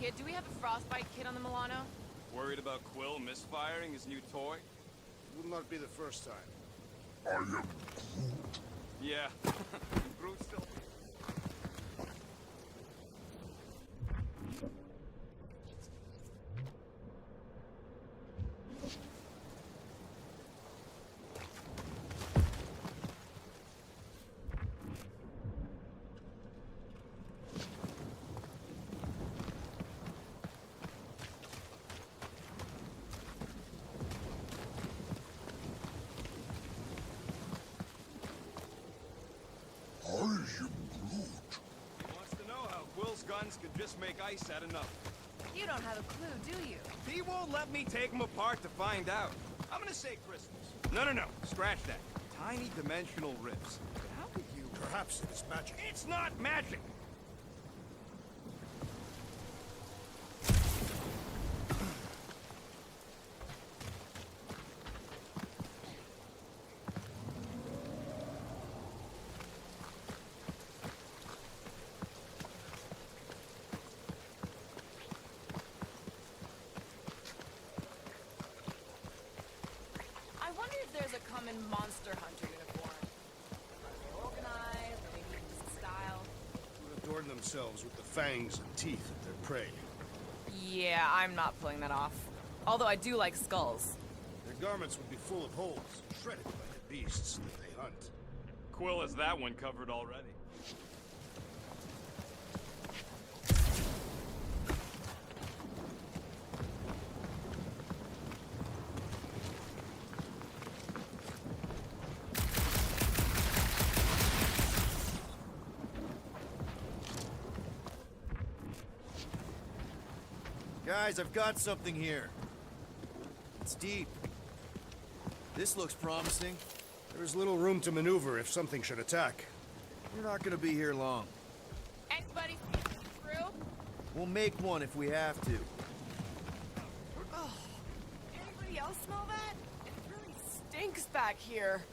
kid, do we have a frostbite kit on the Milano? Worried about Quill misfiring his new toy? Will not be the first time. I am Groot. Yeah. Groot still... I am Groot. He wants to know how Quill's guns could just make ice out of nothing. You don't have a clue, do you? He won't let me take them apart to find out. I'm gonna say crystals. No. Scratch that. Tiny dimensional rifts. How could you... Perhaps it is magic. It's not magic! I wonder if there's a common monster hunter uniform. Are they organized? Are they even style? Who adorn themselves with the fangs and teeth of their prey. Yeah, I'm not pulling that off. Although I do like skulls. Their garments would be full of holes, shredded by the beasts that they hunt. Quill has that one covered already. Guys, I've got something here. It's deep. This looks promising. There is little room to maneuver if something should attack. We're not gonna be here long. Anybody through? We'll make one if we have to. Oh, anybody else smell that? It really stinks back here.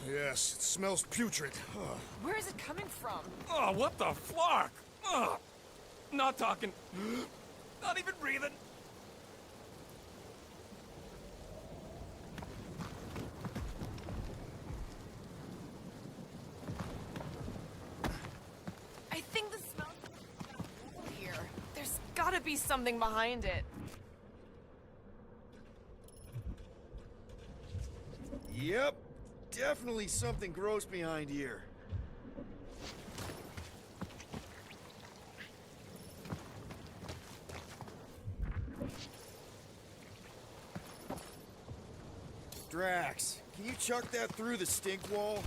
Yes, it smells putrid. Ugh. Where is it coming from? Oh, what the flark? Ugh. Not talking. Not even breathing. I think the smell here. There's gotta be something behind it. Yep. Definitely something gross behind here. Drax, can you chuck that through the stink wall?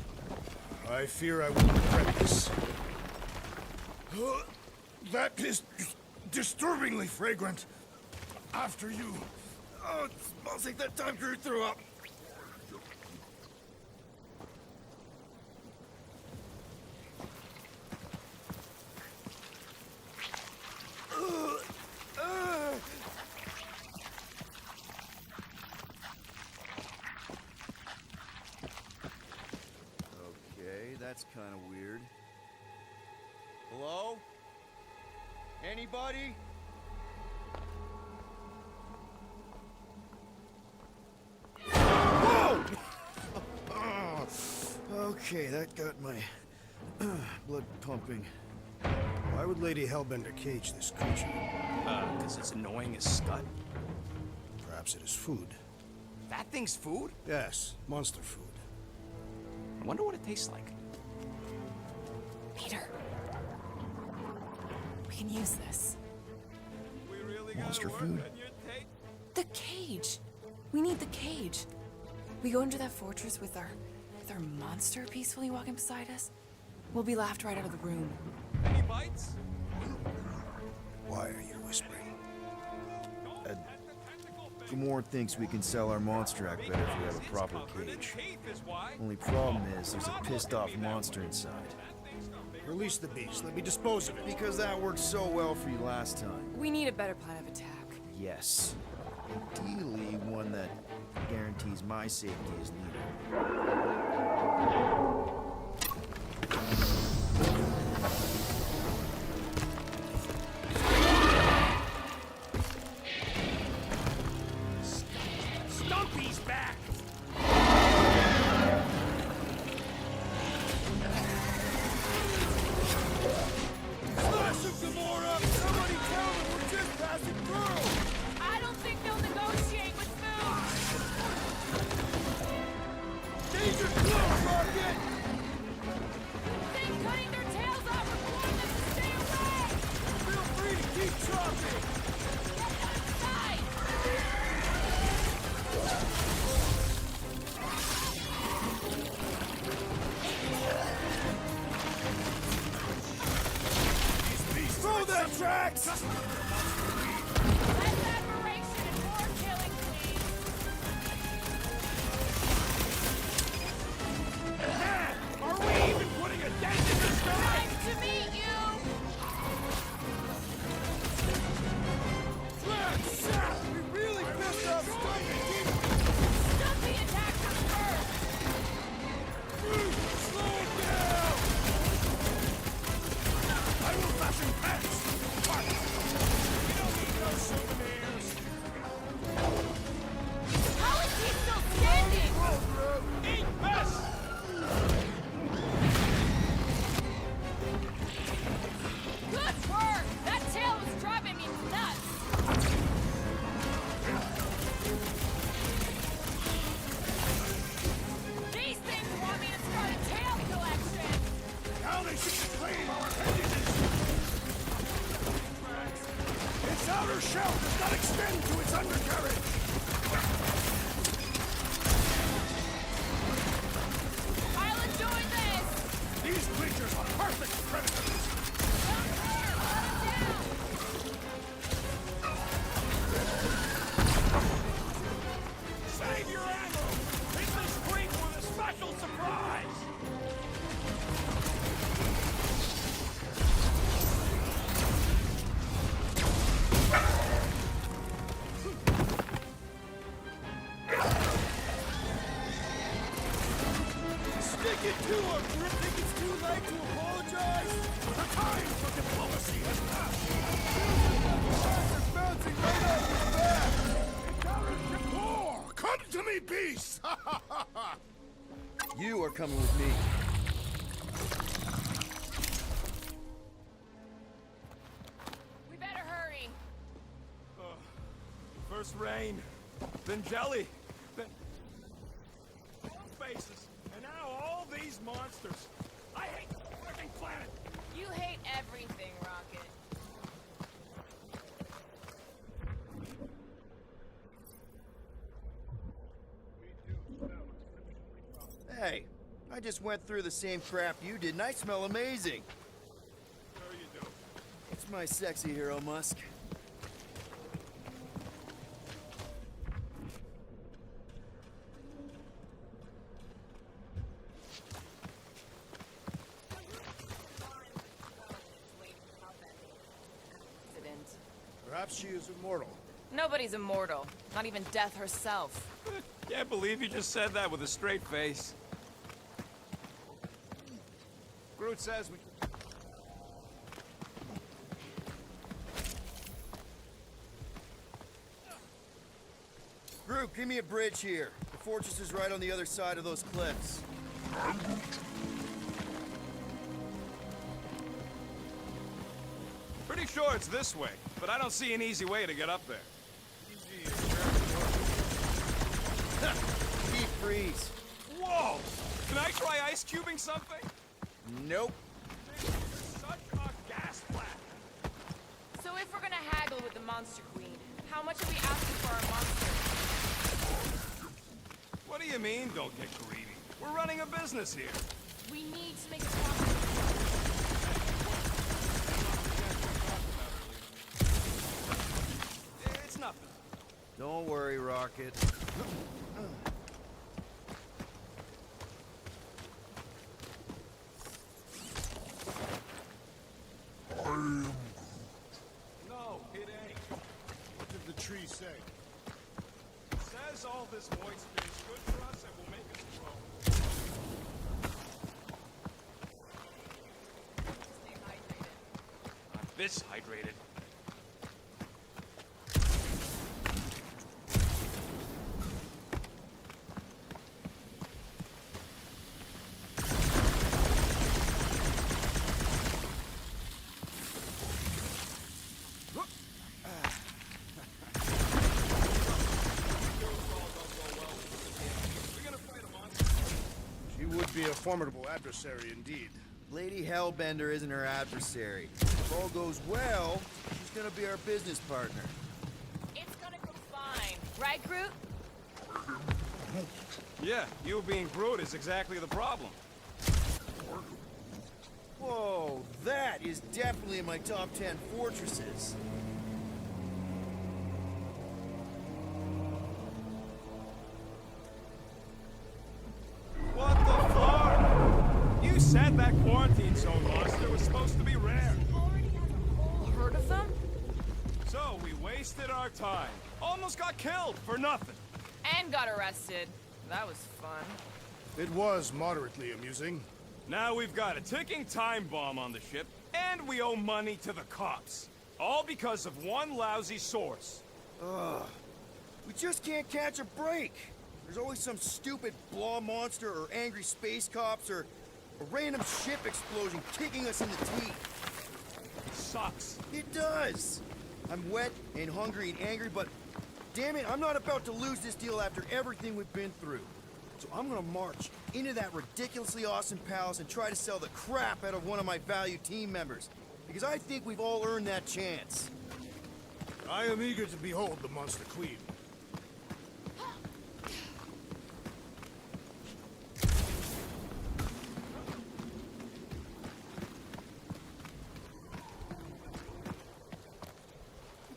I fear I will regret this. That is disturbingly fragrant. After you. Oh, it smells like that time Groot threw up. Okay, that's kind of weird. Hello? Anybody? Whoa! Okay, that got my blood pumping. Why would Lady Hellbender cage this creature? Because it's annoying as scut. Perhaps it is food. That thing's food? Yes, monster food. I wonder what it tastes like. Peter. We can use this. We really Monster gotta food? work on your taste. The cage. We need the cage. We go into that fortress with our monster peacefully walking beside us. We'll be laughed right out of the room. Any bites? Why are you whispering? Gamorrean thinks we can sell our monster act better if we have a proper cage. Only problem is there's a pissed off monster inside. Release the beast. Let me dispose of it. Because that worked so well for you last time. We need a better plan of attack. Yes. Ideally, one that guarantees my safety as leader. Relax! Less admiration and more killing, please. Man, are we even putting a dent in this guy? Nice to meet you. We really pissed off Stumpy! Stop the attack from first. Slow him down! I will fashion pants! What? We don't need no souvenirs! How is he still standing? Eat mess! Good work. That tail was driving me nuts. These things want me to start a tail collection. Now they should claim our appendages! Its outer shell does not extend to its undercarriage! I'll enjoy this. These creatures are perfect predators! Don't care. Put him down. Save your ammo! Hit this creep with a special surprise! Stick it to him! You think it's too late to apologize? The time for diplomacy has passed! It's bouncing right off his back! War! Come to me, beast! You are coming with me. We better hurry. First rain, then jelly, then faces, and now all these monsters. I hate the fucking planet. You hate everything, Rocket. Hey, I just went through the same crap you did, and I smell amazing. How are you doing? It's my sexy hero, Musk. Accident. Perhaps she is immortal. Nobody's immortal. Not even death herself. Can't believe you just said that with a straight face. Groot says we... Groot, give me a bridge here. The fortress is right on the other side of those cliffs. Pretty sure it's this way, but I don't see an easy way to get up there. Deep freeze. Whoa! Can I try ice cubing something? Nope. This is such a gas blast. So if we're gonna haggle with the Monster Queen, how much are we asking for our monster? What do you mean, don't get greedy? We're running a business here. We need to make a profit. It's nothing. Don't worry, Rocket. No, it ain't. What did the tree say? It says all this moisture is good for us and will make us grow. Stay hydrated. Not this hydrated. She would be a formidable adversary indeed. Lady Hellbender isn't her adversary. If all goes well, she's gonna be our business partner. It's gonna go fine. Right, Groot? Yeah, you being Groot is exactly the problem. Whoa, that is definitely in my top 10 fortresses. What the fuck? You said that quarantine zone monster was supposed to be rare. Already has a whole herd of them? So we wasted our time. Almost got killed for nothing. And got arrested. That was fun. It was moderately amusing. Now we've got a ticking time bomb on the ship, and we owe money to the cops. All because of one lousy source. Ugh. We just can't catch a break. There's always some stupid blah monster or angry space cops or a random ship explosion kicking us in the teeth. It sucks. It does. I'm wet and hungry and angry, but damn it, I'm not about to lose this deal after everything we've been through. So I'm gonna march into that ridiculously awesome palace and try to sell the crap out of one of my valued team members. Because I think we've all earned that chance. I am eager to behold the Monster Queen.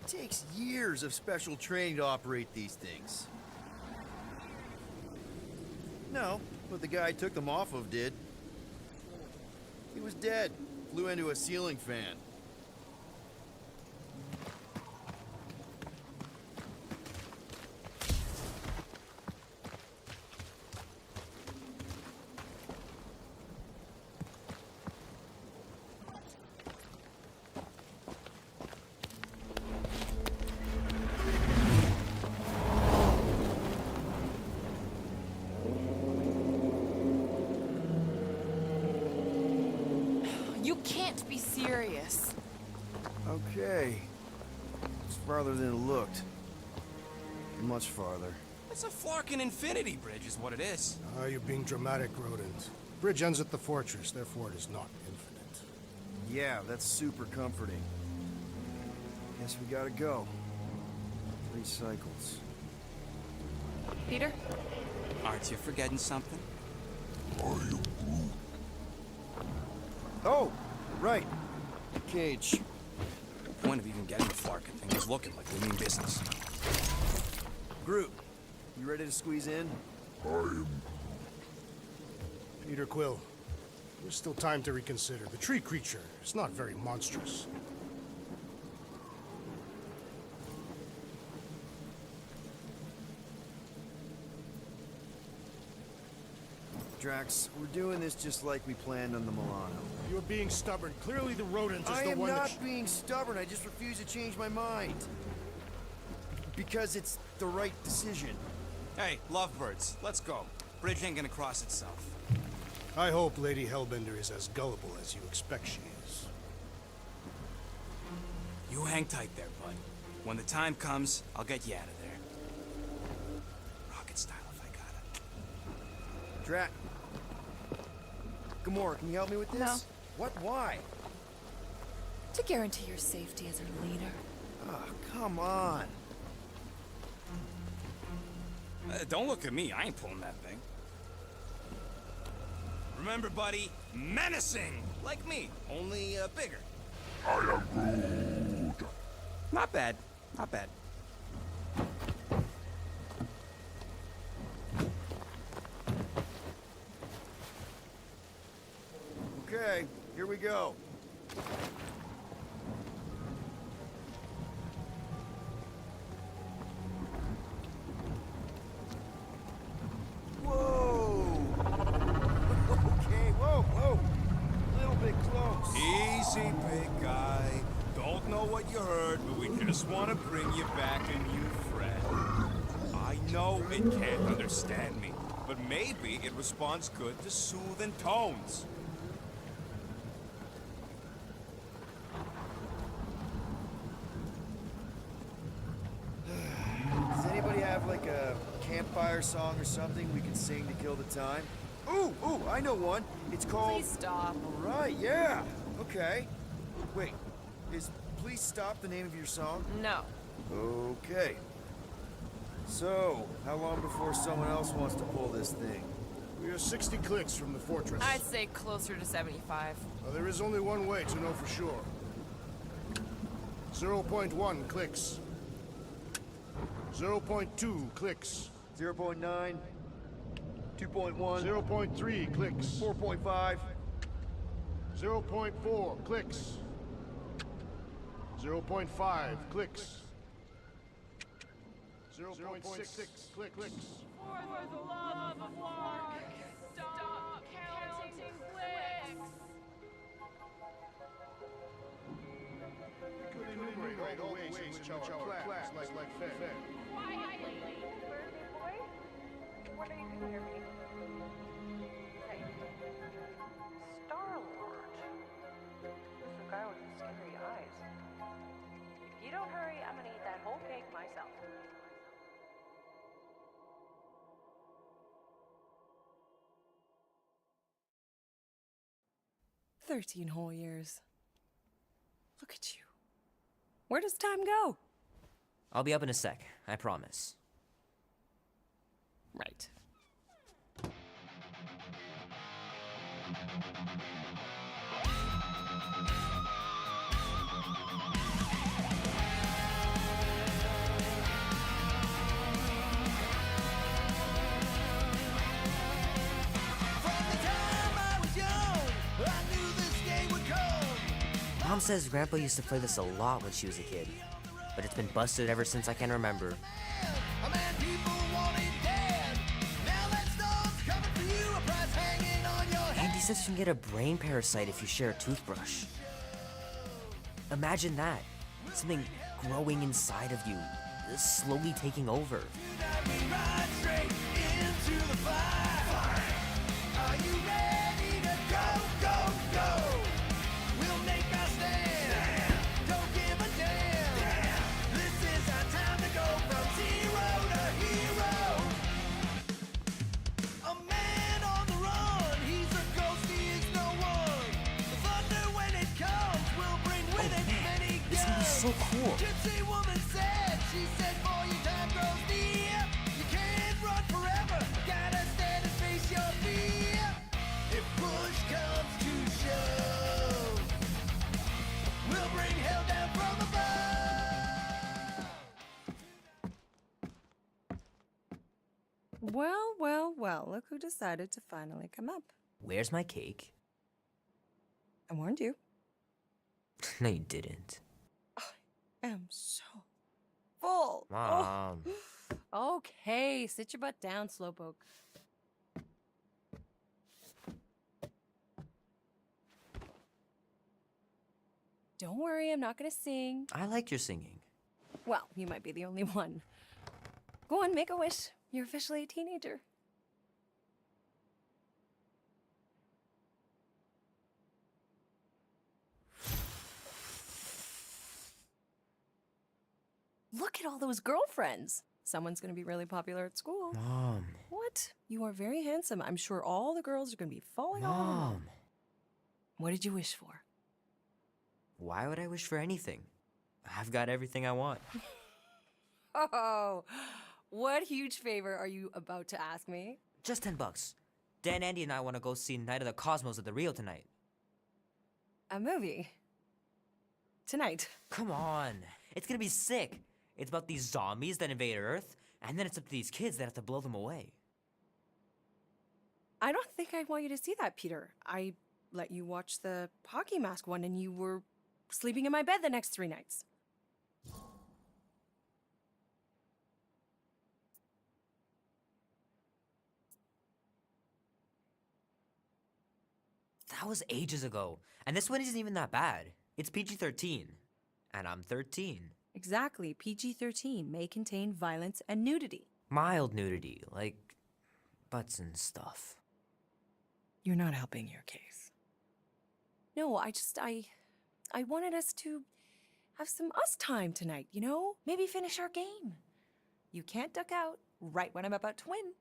It takes years of special training to operate these things. No, but the guy I took them off of did. He was dead. Flew into a ceiling fan. You can't be serious. Okay. It's farther than it looked. Much farther. It's a flarkin' infinity bridge is what it is. Ah, you're being dramatic, Rodent. Bridge ends at the fortress, therefore it is not infinite. Yeah, that's super comforting. Guess we gotta go. 3 cycles. Peter? Aren't you forgetting something? Oh, right. Cage. The point of even getting the flarkin' thing is looking like we mean business. Groot, you ready to squeeze in? Peter Quill, there's still time to reconsider. The tree creature is not very monstrous. Drax, we're doing this just like we planned on the Milano. You're being stubborn. Clearly the rodent is I the am one not that... being stubborn, I just refuse to change my mind. Because it's the right decision. Hey, lovebirds, let's go. Bridge ain't gonna cross itself. I hope Lady Hellbender is as gullible as you expect she is. You hang tight there, bud. When the time comes, I'll get you out of there. Rocket style if I got it. Drax. Gamora, can you help me with this? No. What? Why? To guarantee your safety as our leader. Oh, come on. Don't look at me, I ain't pulling that thing. Remember, buddy, menacing! Like me, only bigger. I am Groot. Not bad, not bad. Okay, here we go. Whoa! Okay, whoa! A little bit close. Easy, big guy. Don't know what you heard, but we just want to bring you back a new friend. I know it can't understand me, but maybe it responds good to soothing tones. Does anybody have like a campfire song or something we can sing to kill the time? Ooh, I know one. It's called... Please stop. Right, yeah. Okay. Wait, is Please Stop the name of your song? No. Okay. So, how long before someone else wants to pull this thing? We are 60 clicks from the fortress. I'd say closer to 75. There is only one way to know for sure. 0.1 clicks. 0.2 clicks. 0.9, 2.1, 0.3 clicks. 4.5. 0.4 clicks. 0.5 clicks. 0.6 clicks. For the love of Mark, stop counting clicks. We could enumerate all the ways in which our class like fed. Quietly. Birthday boy? What are you doing here, Hey. Star-Lord. Who's the guy with the scary eyes? If you don't hurry, I'm gonna eat that whole cake myself. 13 whole years. Look at you. Where does time go? I'll be up in a sec, I promise. Right. Mom says Grandpa used to play this a lot when she was a kid, but it's been busted ever since I can remember. Andy says you can get a brain parasite if you share a toothbrush. Imagine that. Something growing inside of you, slowly taking over. So cool. Gypsy woman said, she said, boy, your time grows near. You can't run forever, gotta stand and face your fear. If push comes to shove, we'll bring hell down from above. Well, well, well, look who decided to finally come up. Where's my cake? I warned you. No, you didn't. I am so full. Mom. Oh. Okay, sit your butt down, Slowpoke. Don't worry, I'm not gonna sing. I liked your singing. Well, you might be the only one. Go on, make a wish. You're officially a teenager. Look at all those girlfriends. Someone's gonna be really popular at school. Mom. What? You are very handsome. I'm sure all the girls are gonna be falling all over you. Mom. What did you wish for? Why would I wish for anything? I've got everything I want. Oh, what huge favor are you about to ask me? Just $10. Dan, Andy, and I want to go see Night of the Cosmos at the Rio tonight. A movie? Tonight? Come on. It's gonna be sick. It's about these zombies that invade Earth, and then it's up to these kids that have to blow them away. I don't think I want you to see that, Peter. I let you watch the hockey mask one and you were sleeping in my bed the next 3 nights. That was ages ago, and this one isn't even that bad. It's PG-13, and I'm 13. Exactly. PG-13 may contain violence and nudity. Mild nudity, like butts and stuff. You're not helping your case. No, I wanted us to have some us time tonight, you know? Maybe finish our game. You can't duck out right when I'm about to win.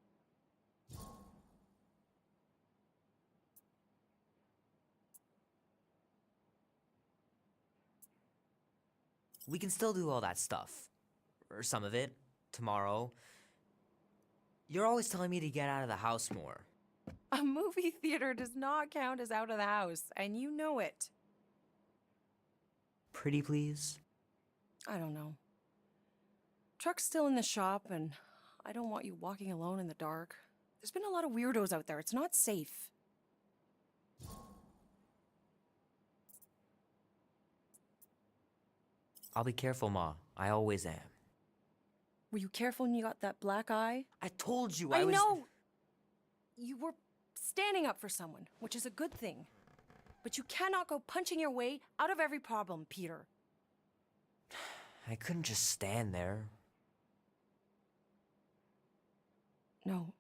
We can still do all that stuff. Or some of it. Tomorrow. You're always telling me to get out of the house more. A movie theater does not count as out of the house, and you know it. Pretty please? I don't know. Truck's still in the shop, and I don't want you walking alone in the dark. There's been a lot of weirdos out there. It's not safe. I'll be careful, Ma. I always am. Were you careful when you got that black eye? I told you I was. know! You were standing up for someone, which is a good thing. But you cannot go punching your way out of every problem, Peter. I couldn't just stand there. No,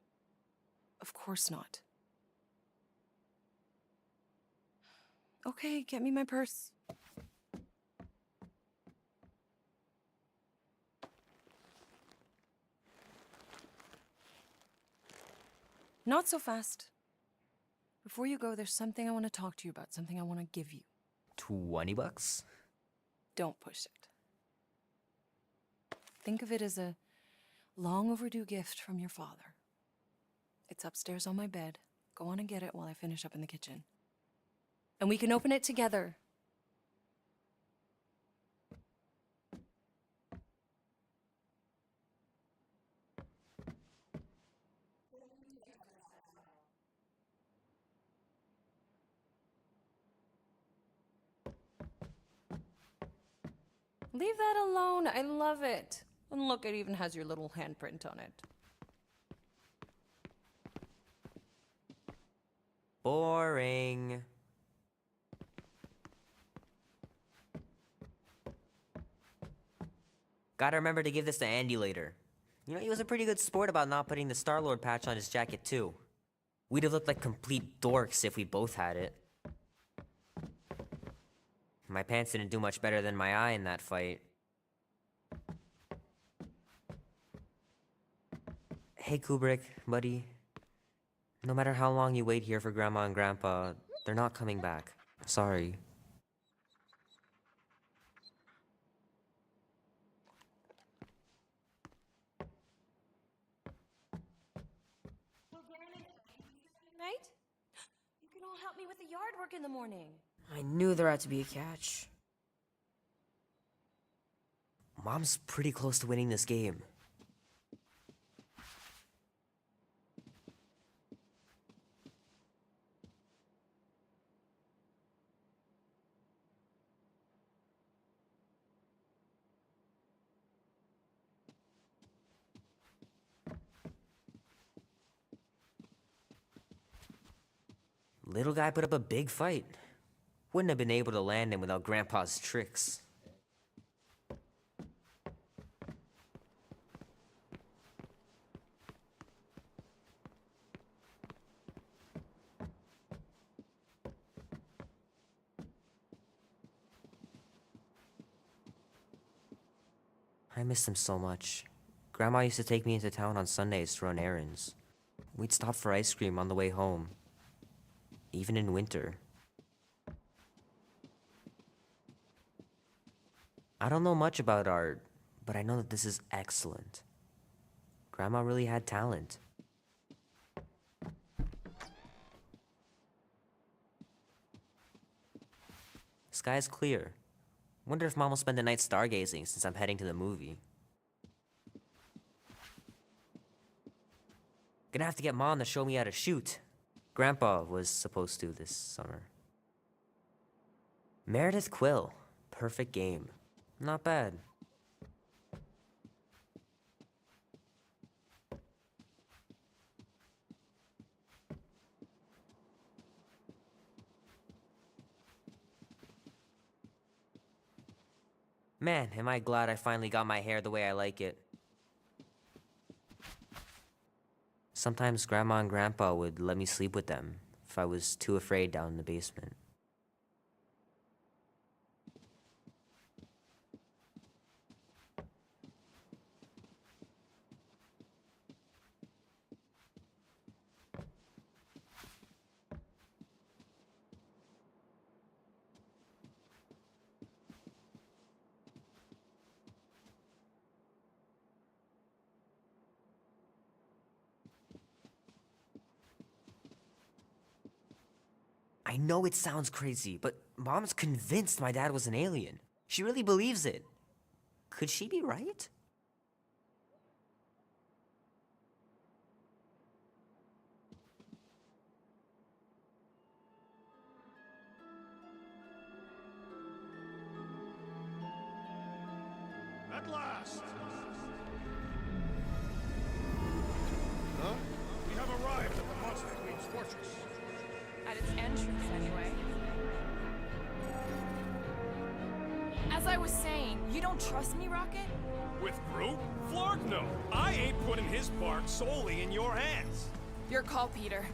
of course not. Okay, get me my purse. Not so fast. Before you go, there's something I want to talk to you about, something I want to give you. $20? Don't push it. Think of it as a long overdue gift from your father. It's upstairs on my bed. Go on and get it while I finish up in the kitchen. And we can open it together. Leave that alone. I love it. And look, it even has your little handprint on it. Boring. Gotta remember to give this to Andy later. You know, he was a pretty good sport about not putting the Star-Lord patch on his jacket, too. We'd have looked like complete dorks if we both had it. My pants didn't do much better than my eye in that fight. Hey, Kubrick, buddy. No matter how long you wait here for Grandma and Grandpa, they're not coming back. Sorry. Right? You can all help me with the yard work in the morning. I knew there had to be a catch. Mom's pretty close to winning this game. Little guy put up a big fight. Wouldn't have been able to land him without Grandpa's tricks. I miss him so much. Grandma used to take me into town on Sundays to run errands. We'd stop for ice cream on the way home. Even in winter. I don't know much about art, but I know that this is excellent. Grandma really had talent. Sky's clear. Wonder if Mom will spend the night stargazing since I'm heading to the movie. Gonna have to get Mom to show me how to shoot. Grandpa was supposed to this summer. Meredith Quill. Perfect game. Not bad. Man, am I glad I finally got my hair the way I like it. Sometimes Grandma and Grandpa would let me sleep with them if I was too afraid down in the basement. I know it sounds crazy, but Mom's convinced my dad was an alien. She really believes it. Could she be right? At last! Huh? We have arrived at the Monster Queen's fortress. At its entrance, anyway. As I was saying, you don't trust me, Rocket? With Groot? Flark, no. I ain't putting his bark solely in your hands. Your call, Peter.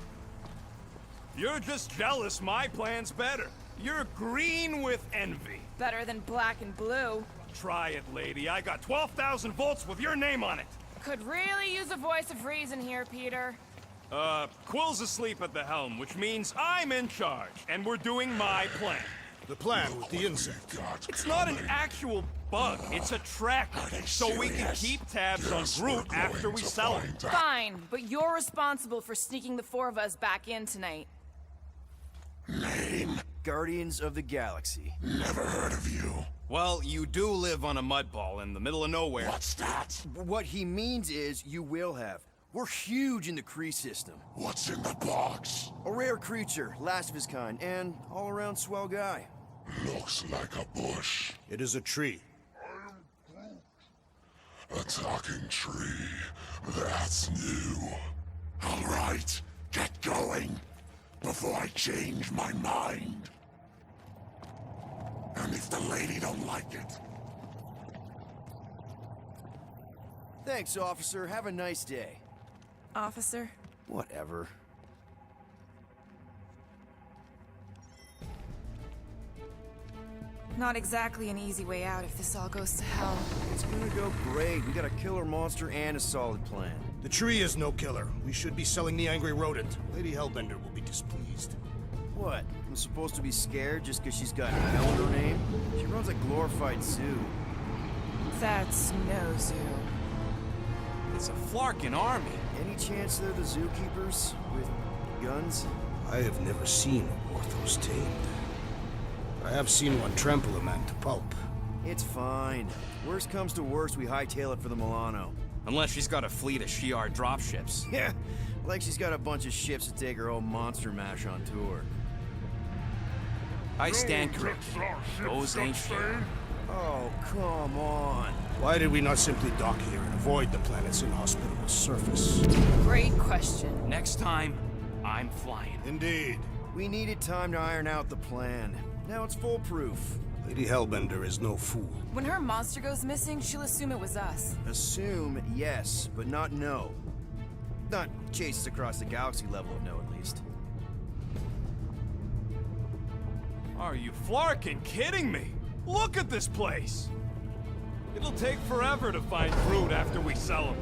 You're just jealous my plan's better. You're green with envy. Better than black and blue. Try it, lady. I got 12,000 volts with your name on it. Could really use a voice of reason here, Peter. Quill's asleep at the helm, which means I'm in charge, and we're doing my plan. The plan with the insect. It's not an actual bug, it's a tracker, so we can keep tabs on Groot after we sell him. Fine, but you're responsible for sneaking the four of us back in tonight. Name? Guardians of the Galaxy. Never heard of you. Well, you do live on a mud ball in the middle of nowhere. What's that? What he means is you will have. We're huge in the Kree system. What's in the box? A rare creature, last of his kind, and all-around swell guy. Looks like a bush. It is a tree. A talking tree. That's new. All right, get going before I change my mind. And if the lady don't like it, Thanks, officer. Have a nice day. Officer? Whatever. Not exactly an easy way out if this all goes to hell. It's gonna go great. We got a killer monster and a solid plan. The tree is no killer. We should be selling the angry rodent. Lady Hellbender will be displeased. What? I'm supposed to be scared just because she's got Hell in her name? She runs a glorified zoo. That's no zoo. It's a Flarkin army. Any chance they're the zookeepers? With guns? I have never seen a Orthos tamed. I have seen one trample a man to pulp. It's fine. Worst comes to worst, we hightail it for the Milano. Unless she's got a fleet of Shi'ar dropships. Yeah, like she's got a bunch of ships to take her own monster mash on tour. I stand corrected. Those ain't fair. Oh, come on. Why did we not simply dock here and avoid the planet's inhospitable surface? Great question. Next time, I'm flying. Indeed. We needed time to iron out the plan. Now it's foolproof. Lady Hellbender is no fool. When her monster goes missing, she'll assume it was us. Assume yes, but not no. Not chase us across the galaxy level of no, at least. Are you Flarkin kidding me? Look at this place! It'll take forever to find Groot after we sell him.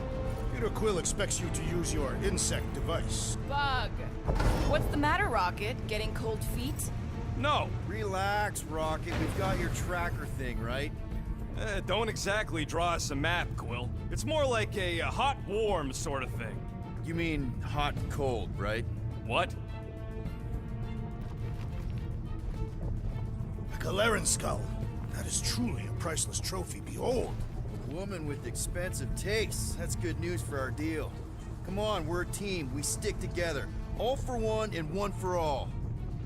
Peter Quill expects you to use your insect device. Bug. What's the matter, Rocket? Getting cold feet? No, Relax, Rocket. We've got your tracker thing, right? don't exactly draw us a map, Quill. It's more like a hot-warm sort of thing. You mean hot and cold, right? What? A Galeran skull. That is truly a priceless trophy. Behold. A woman with expensive tastes. That's good news for our deal. Come on, we're a team. We stick together. All for one and one for all.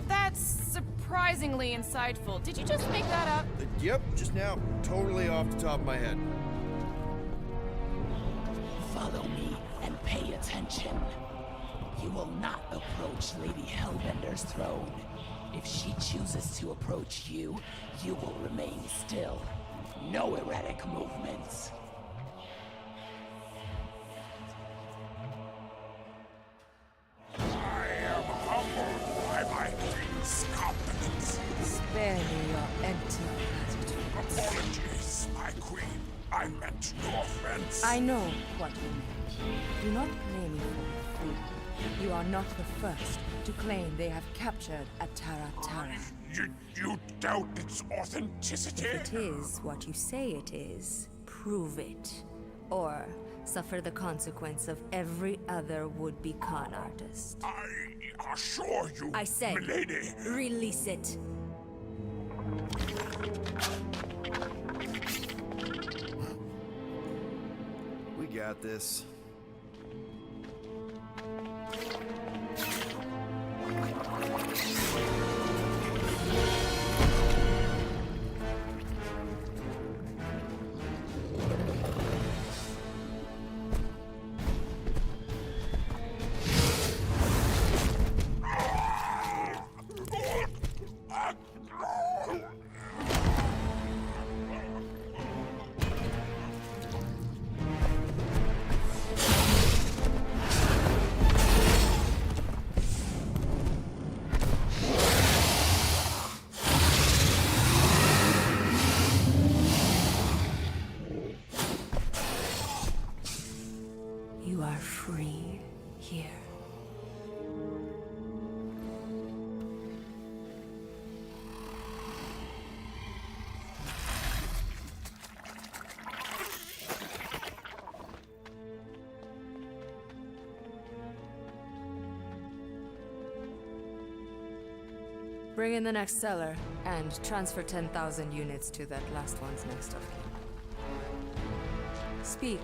That's surprisingly insightful. Did you just make that up? Yep, just now. Totally off the top of my head. Follow me and pay attention. You will not approach Lady Hellbender's throne. If she chooses to approach you, you will remain still. No erratic movements. I am humbled by my king's competence. Spare me your empty platitudes. Apologies, my queen. I meant no offense. I know what you meant. Do not blame me for your freedom. You are not the first to claim they have captured a Tara. You doubt its authenticity? If it is what you say it is, prove it. Or suffer the consequence of every other would-be con artist. assure you, I said, milady. release it. We got this. You are free here. Bring in the next seller and transfer 10,000 units to that last one's next of kin. Speak.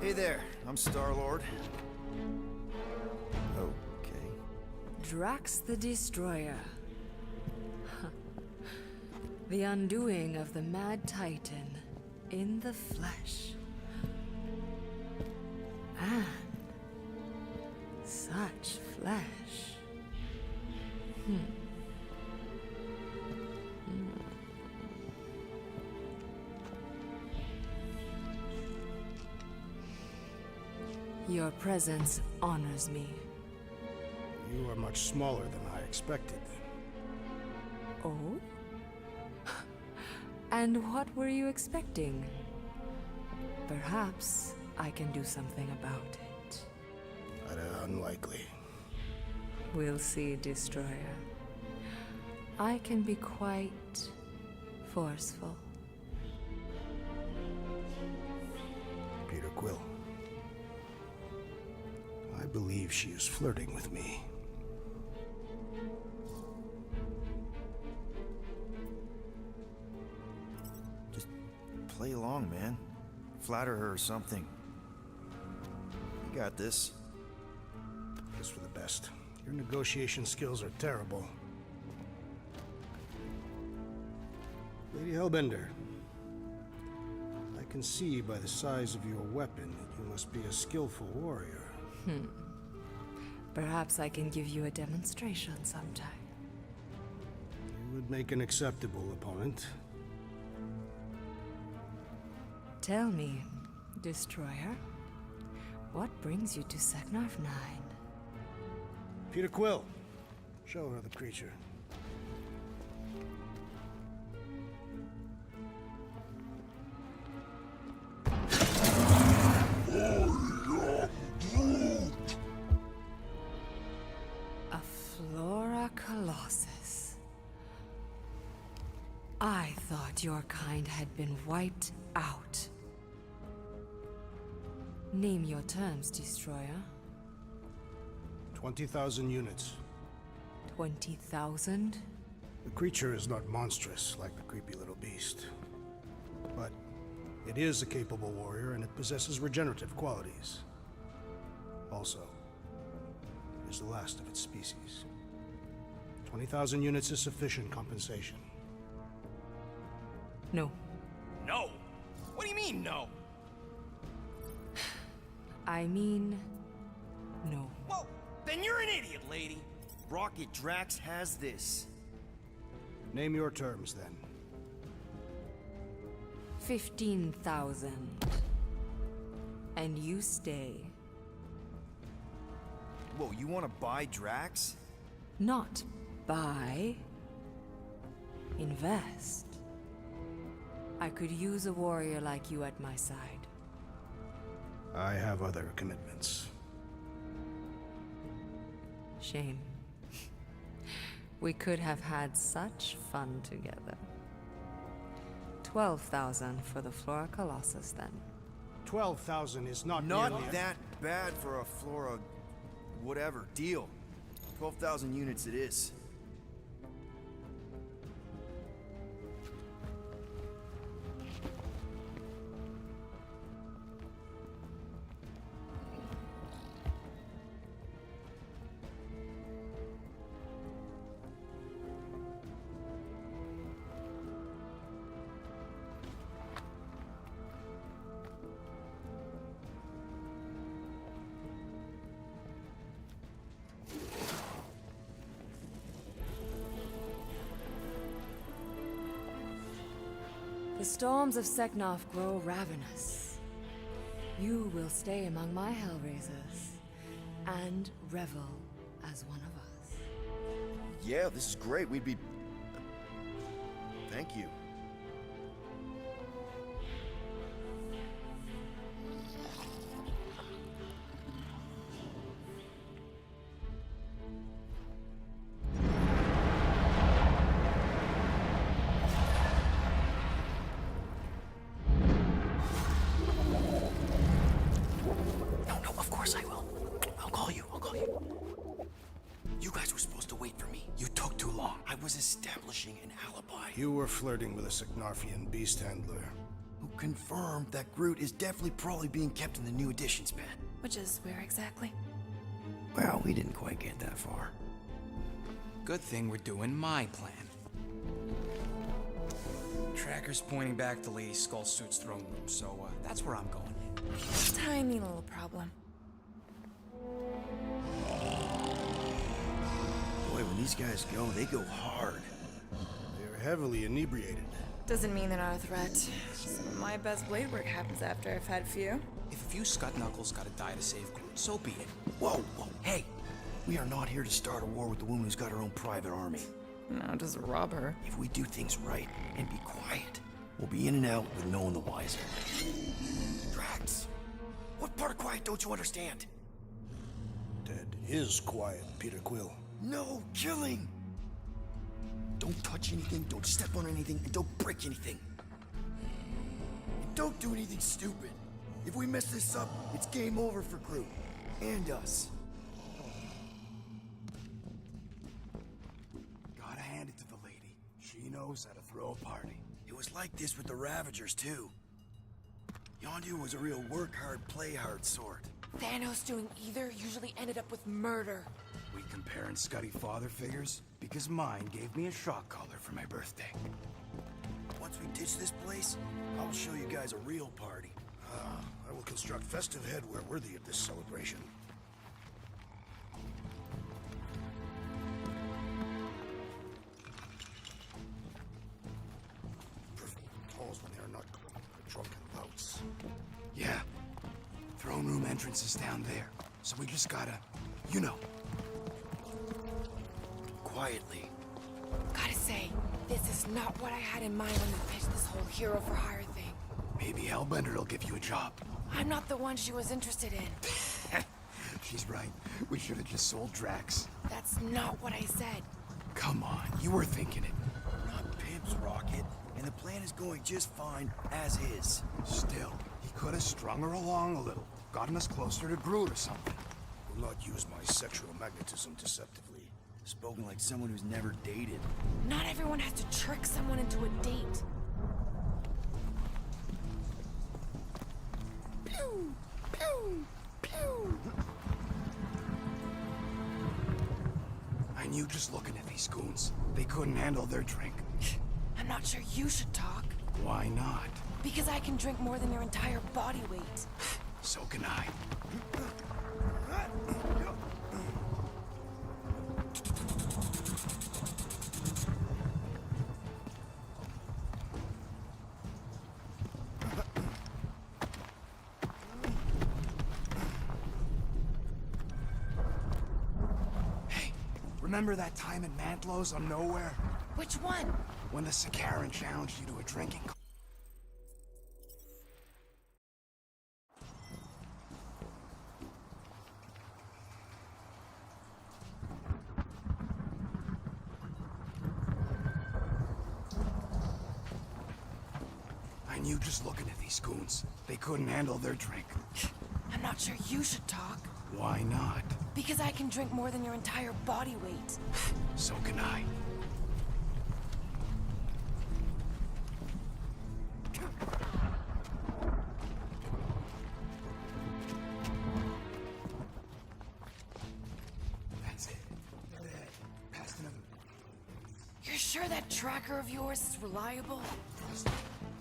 Hey there, I'm Star-Lord. Okay. Drax the Destroyer. The undoing of the Mad Titan in the flesh. And such flesh. Your presence honors me. You are much smaller than I expected. Oh? And what were you expecting? Perhaps I can do something about it. Unlikely. We'll see, Destroyer. I can be quite forceful. Peter Quill. I believe she is flirting with me. Just play along, man. Flatter her or something. You got this. Just for the best. Your negotiation skills are terrible. Lady Hellbender, I can see by the size of your weapon that you must be a skillful warrior. Perhaps I can give you a demonstration sometime. You would make an acceptable opponent. Tell me, Destroyer, what brings you to Seknarf 9? Peter Quill, show her the creature. A Flora Colossus. I thought your kind had been wiped out. Name your terms, Destroyer. 20,000 units. 20,000? The creature is not monstrous like the creepy little beast. But it is a capable warrior and it possesses regenerative qualities. Also, it is the last of its species. 20,000 units is sufficient compensation. No. No! What do you mean, no? I mean, no. Well, then you're an idiot, lady. Rocket Drax has this. Name your terms, then. 15,000. And you stay. Whoa, you want to buy Drax? Not buy. Invest. I could use a warrior like you at my side. I have other commitments. Shame. We could have had such fun together. 12,000 for the Flora Colossus, then. 12,000 is not Not nearly that bad for a Flora whatever, deal. 12,000 units it is. The storms of Seknarf grow ravenous. You will stay among my Hellraisers and revel as one of us. Yeah, this is great. We'd be... Thank you. No, of course I will. I'll call you. You guys were supposed to wait for me. You took too long. I was establishing an alibi. You were flirting with a Seknarfian beast handler. Who confirmed that Groot is definitely probably being kept in the new editions pen. Which is where exactly? Well, we didn't quite get that far. Good thing we're doing my plan. Tracker's pointing back to Lady Skullsuit's throne room, so that's where I'm going. Tiny little problem. Boy, when these guys go, they go hard. They're heavily inebriated. Doesn't mean they're not a threat. Some of my best blade work happens after I've had a few. If a few scut knuckles gotta die to save Groot, so be it. Whoa, hey! We are not here to start a war with the woman who's got her own private army. No, just rob her. If we do things right and be quiet, we'll be in and out with no one the wiser. Drax, what part of quiet don't you understand? Dead is quiet, Peter Quill. No killing! Don't touch anything, don't step on anything, and don't break anything. And don't do anything stupid. If we mess this up, it's game over for Groot. And us. Gotta hand it to the lady. She knows how to throw a party. It was like this with the Ravagers, too. Yondu was a real work hard, play hard sort. Thanos doing either usually ended up with murder. We comparing Scuddy father figures? Because mine gave me a shock collar for my birthday. Once we ditch this place, I'll show you guys a real party. I will construct festive headwear worthy of this celebration. Perfect calls when they are not drunken louts. Yeah. Throne room entrance is down there. So we just gotta, you know. Quietly. Gotta say, this is not what I had in mind when you pitched this whole hero for hire thing. Maybe Hellbender'll give you a job. I'm not the one she was interested in. She's right. We should have just sold Drax. That's not what I said. Come on, you were thinking it. We're not pimps, Rocket. And the plan is going just fine, as is. Still, he could have strung her along a little. Gotten us closer to Groot or something. Will not use my sexual magnetism deceptively. Spoken like someone who's never dated. Not everyone has to trick someone into a date. Pew! Pew! Pew! I knew just looking at these goons. They couldn't handle their drink. I'm not sure you should talk. Why not? Because I can drink more than your entire body weight. So can I. Hey, remember that time in Mantlos on Nowhere? Which one? When the Sakaran challenged you to a drinking I knew just looking at these goons. They couldn't handle their drink. I'm not sure you should talk. Why not? Because I can drink more than your entire body weight. So can I. That's it. Dead ahead. Past another. You're sure that tracker of yours is reliable? Trust me.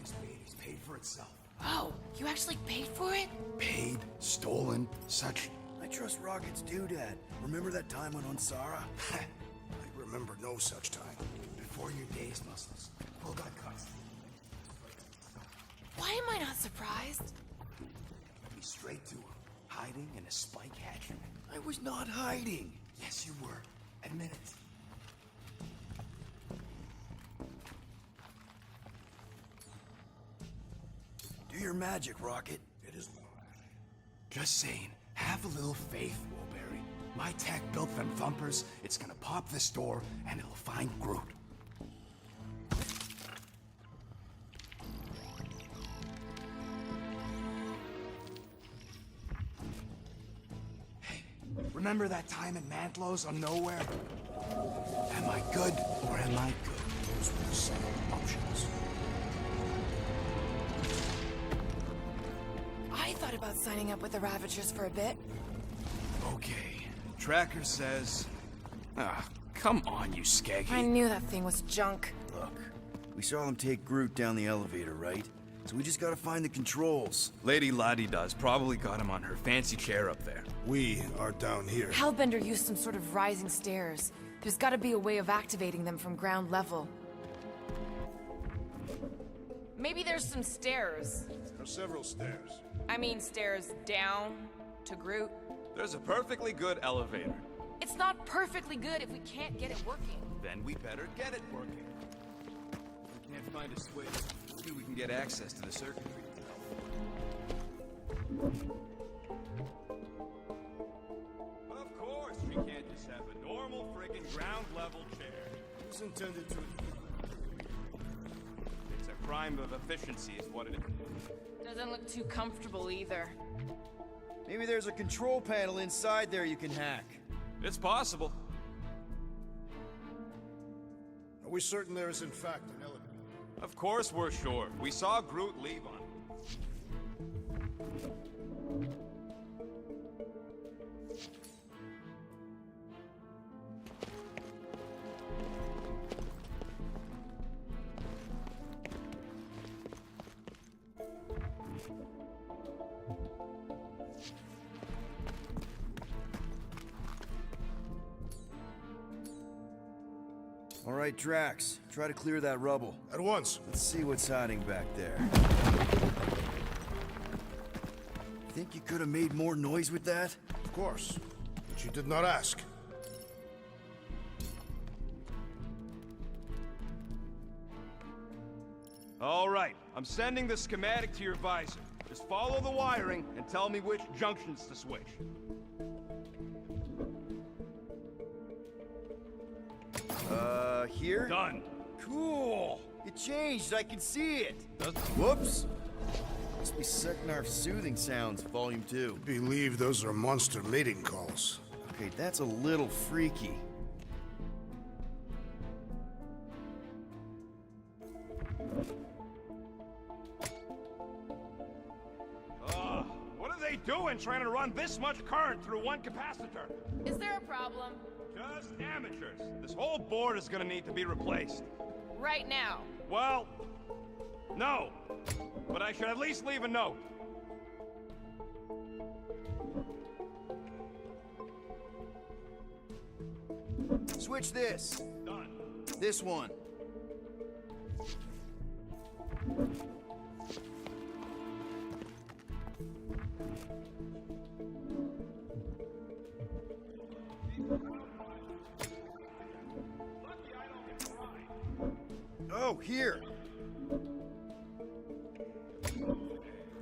This baby's paid for itself. Oh, you actually paid for it? Paid, stolen, such. I trust Rocket's doodad. Remember that time on Unsara? I remember no such time. Before your days, muscles. Pull got cuts. Why am I not surprised? Be straight to him. Hiding in a spike hatchery. I was not hiding. Yes, you were. Admit it. Do your magic, Rocket. It is just saying, have a little faith, Woolberry. My tech built them thumpers. It's gonna pop this door, and it'll find Groot. Hey, remember that time in Mantlos on Nowhere? Am I good, or am I good? Those were the same options. I thought about signing up with the Ravagers for a bit. Okay. Tracker says... Ah, come on, you skaggy. I knew that thing was junk. Look, we saw them take Groot down the elevator, right? So we just gotta find the controls. Lady Ladi-Da's probably got him on her fancy chair up there. We are down here. Hellbender used some sort of rising stairs. There's gotta be a way of activating them from ground level. Maybe there's some stairs. There are several stairs. I mean stairs down to Groot. There's a perfectly good elevator. It's not perfectly good if we can't get it working. Then we better get it working. If we can't find a switch, maybe we can get access to the circuitry. Of course, we can't just have a normal friggin' ground level chair. Who's intended to... It's a crime of efficiency is what it is. Doesn't look too comfortable either. Maybe there's a control panel inside there you can hack. It's possible. Are we certain there is in fact an elevator? Of course we're sure. We saw Groot leave on it. All right, Drax, try to clear that rubble. At once. Let's see what's hiding back there. Think you could have made more noise with that? Of course. But you did not ask. All right, I'm sending the schematic to your visor. Just follow the wiring and tell me which junctions to switch. Here? Done. Cool! It changed, I can see it! Whoops! Must be Seknarf's soothing sounds, Volume 2. Believe those are monster mating calls. Okay, that's a little freaky. What are they doing trying to run this much current through one capacitor? Is there a problem? Just amateurs. This whole board is gonna need to be replaced. Right now. Well, no. But I should at least leave a note. Switch this. Done. This one. Oh, here.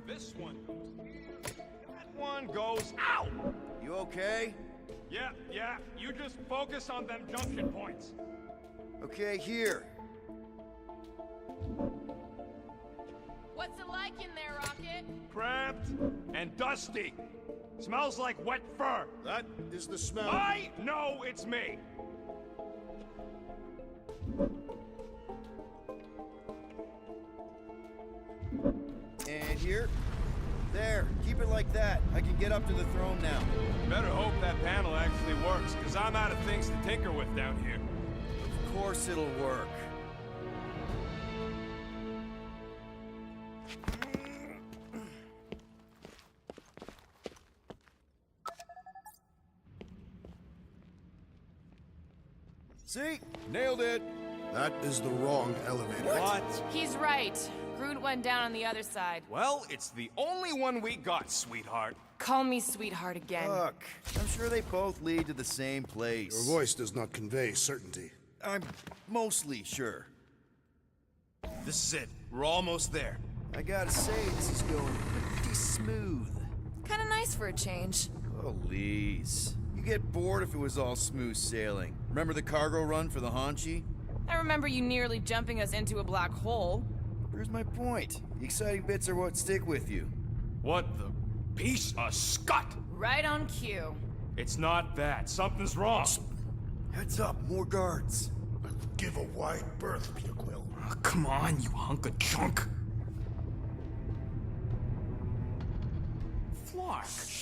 This one goes here. That one goes out. You okay? Yeah. You just focus on them junction points. Okay, here. What's it like in there, Rocket? Cramped and dusty. Smells like wet fur. That is the smell. I know it's me. And here. There, keep it like that. I can get up to the throne now. Better hope that panel actually works, because I'm out of things to tinker with down here. Of course it'll work. See? Nailed it. That is the wrong elevator. What? He's right. Groot went down on the other side. Well, it's the only one we got, sweetheart. Call me sweetheart again. Look, I'm sure they both lead to the same place. Your voice does not convey certainty. I'm mostly sure. This is it. We're almost there. I gotta say, this is going pretty smooth. Kinda nice for a change. Please. You get bored if it was all smooth sailing. Remember the cargo run for the Hanshi? I remember you nearly jumping us into a black hole. Here's my point. The exciting bits are what stick with you. What the piece of scut? Right on cue. It's not that. Something's wrong. Heads up, more guards. Give a wide berth, Peter Quill. Oh, come on, you hunk of junk. Flark.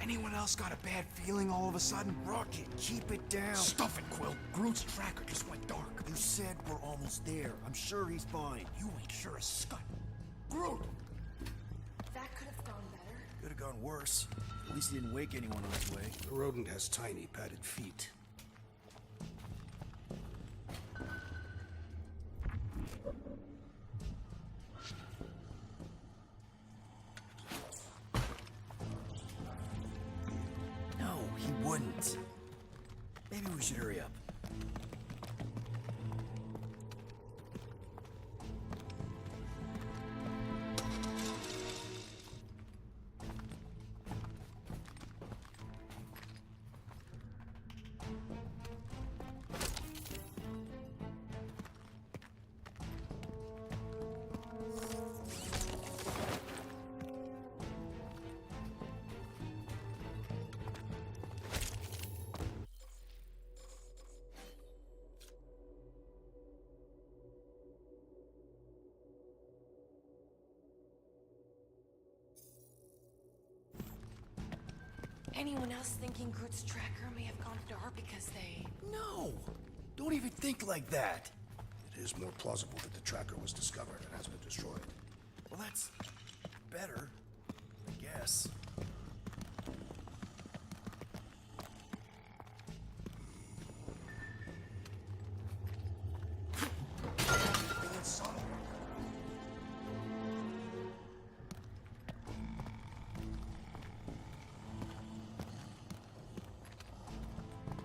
Anyone else got a bad feeling all of a sudden? Rocket, keep it down. Stuff it, Quill. Groot's tracker just went dark. You said we're almost there. I'm sure he's fine. You ain't sure as scut. Groot! That could have gone better. Could have gone worse. At least he didn't wake anyone on his way. The rodent has tiny padded feet. No, he wouldn't. Maybe we should hurry up. Anyone else thinking Groot's tracker may have gone dark because they... No! Don't even think like that. It is more plausible that the tracker was discovered and has been destroyed. Well, that's better, I guess.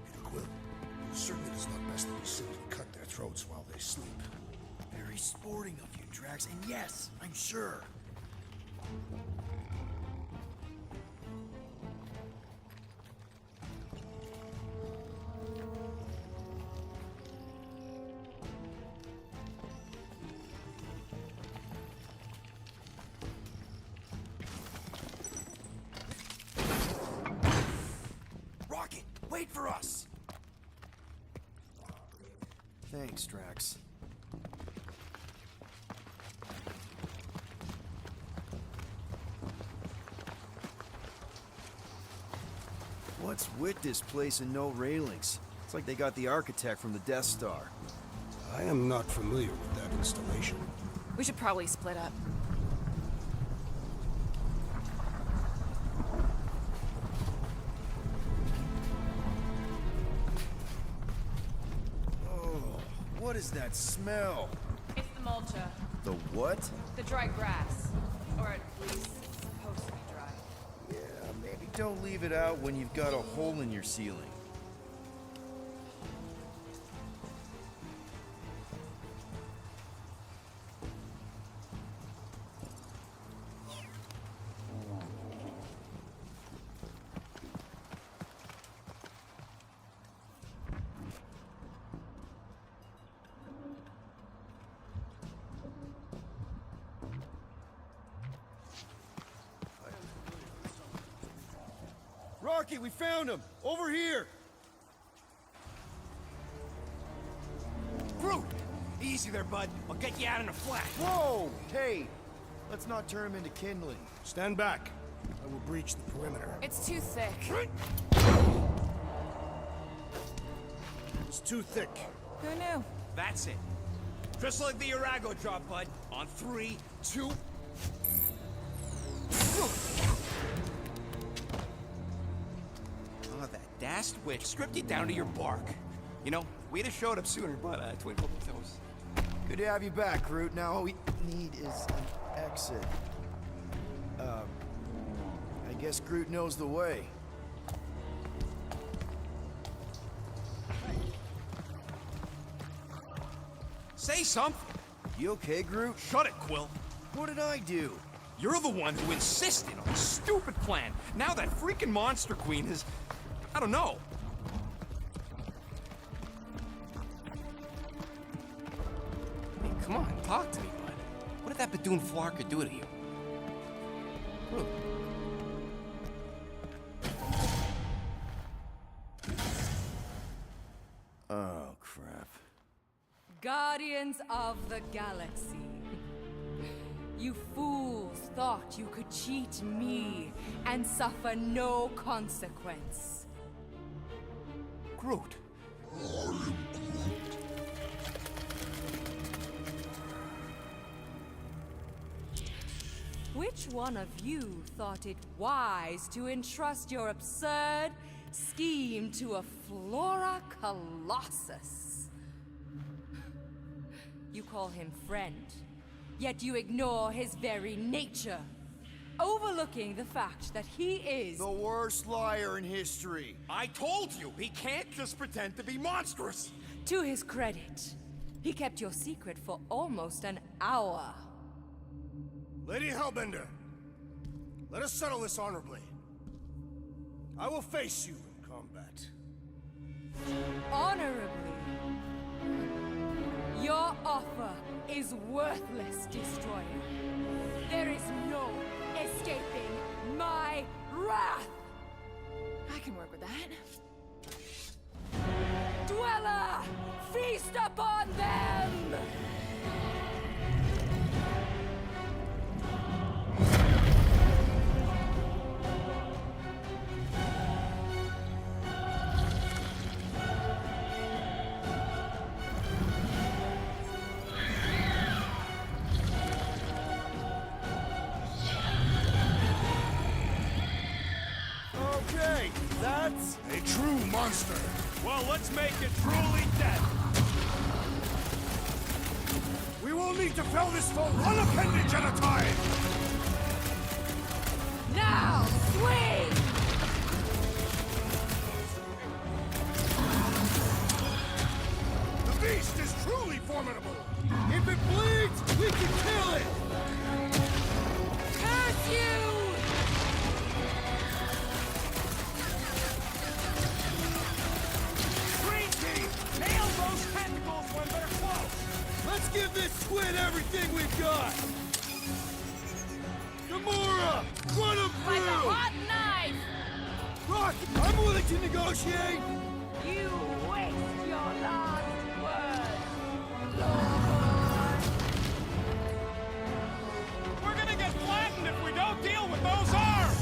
Peter Quill, certainly it is not best that we simply cut their throats while they sleep. Very sporting of you, Drax, and yes, I'm sure. Rocket, wait for us! Thanks, Drax. What's with this place and no railings? It's like they got the architect from the Death Star. I am not familiar with that installation. We should probably split up. Oh, what is that smell? It's the mulcha. The what? The dry grass. Or at least it's supposed to be dry. Yeah, maybe don't leave it out when you've got a hole in your ceiling. Fuck it, we found him! Over here! Groot! Easy there, bud. I'll get you out in a flash. Whoa! Hey! Let's not turn him into kindling. Stand back. I will breach the perimeter. It's too thick. It's too thick. Who knew? That's it. Just like the Arago drop, bud. On 3, 2... Oh, that dashed witch stripped you down to your bark. You know, we'd have showed up sooner, but twinkle toes. Good to have you back, Groot. Now all we need is an exit. I guess Groot knows the way. Say something. You okay, Groot? Shut it, Quill. What did I do? You're the one who insisted on a stupid plan. Now that freaking Monster Queen is... I don't know. Hey, come on, talk to me, bud. What did that Badoon Flarka do to you? Groot. Oh, crap. Guardians of the Galaxy. You fools thought you could cheat me and suffer no consequence. Groot. Which one of you thought it wise to entrust your absurd scheme to a Flora Colossus? You call him friend, yet you ignore his very nature, overlooking the fact that he is The worst liar in history. I told you, he can't just pretend to be monstrous. To his credit, he kept your secret for almost an hour. Lady Hellbender, let us settle this honorably. I will face you in combat. Honorably. Your offer is worthless, Destroyer. There is no escaping my wrath! I can work with that. Dweller! Feast upon them! Okay, that's A true monster. Well, let's make it truly dead. We will need to fell this foe one appendage at a time. Now, swing! The beast is truly formidable. If it bleeds, we can kill it! Curse you! Green team, nail those tentacles when they're close. Let's give this squid everything we've got! Gamora! Run him Like a through! hot knife! Rock, I'm willing to negotiate! You waste your last word, We're gonna get flattened if we don't deal with those arms.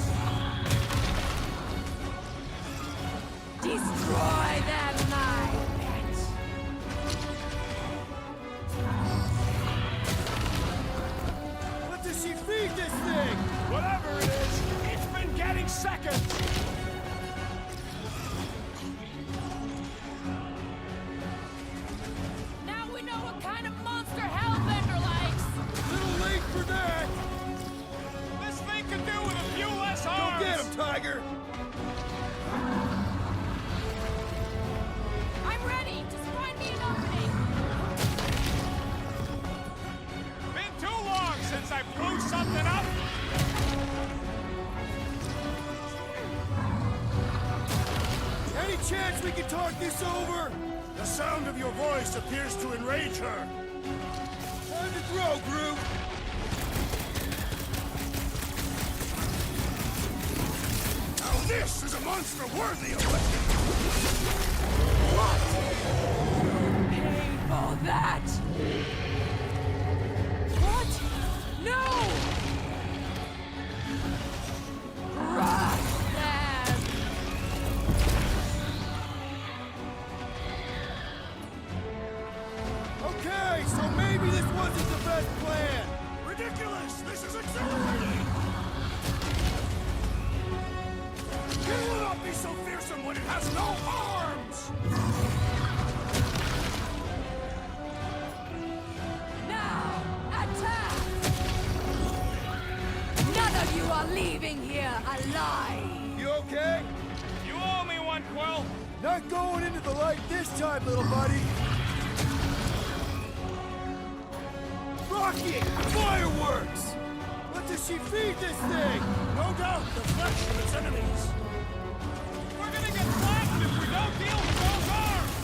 Destroy them, my pet! What does she feed this thing? Whatever it is, it's been getting seconds. Now we know what kind of monster Hellbender likes! Little late for that! This thing could do with a few less Go arms. get him, Tiger! I'm ready! Just find me an opening! Been too long since I blew something up. Any chance we can talk this over? The sound of your voice appears to enrage her. Time to grow, Groot! This is a monster worthy of it! Pay for that! What? No! Crush them! Okay, so maybe this wasn't the best plan. Ridiculous! This is exhilarating! It will not be so fearsome when it has no arms! Now, attack! None of you are leaving here alive! You okay? You owe me one, Quill. Not going into the light this time, little buddy. Rocket! Fireworks! What does she feed this thing? No doubt, the flesh of its enemies. We're gonna get blasted if we don't deal with those arms.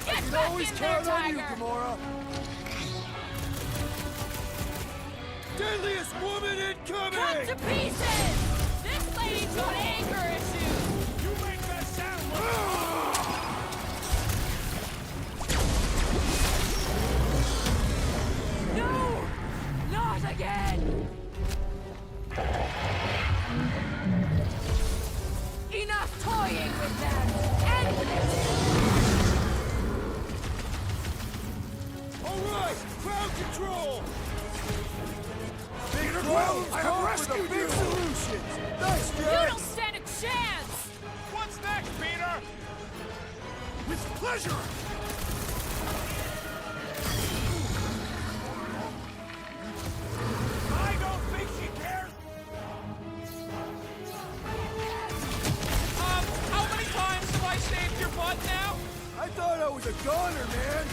Get You back always in there, count on you, Tiger! Gamora. Deadliest woman incoming! Cut to pieces! This lady's got anger issues! You make that sound like... No! Not again! Enough toying with them! End this! All right, crowd control! Big Peter Quill, problems I have call for the rescued big you! solutions! Nice, You Jack! don't stand a chance! What's next, Peter? With pleasure! I don't think she cares. How many times have I saved your butt now? I thought I was a goner, man!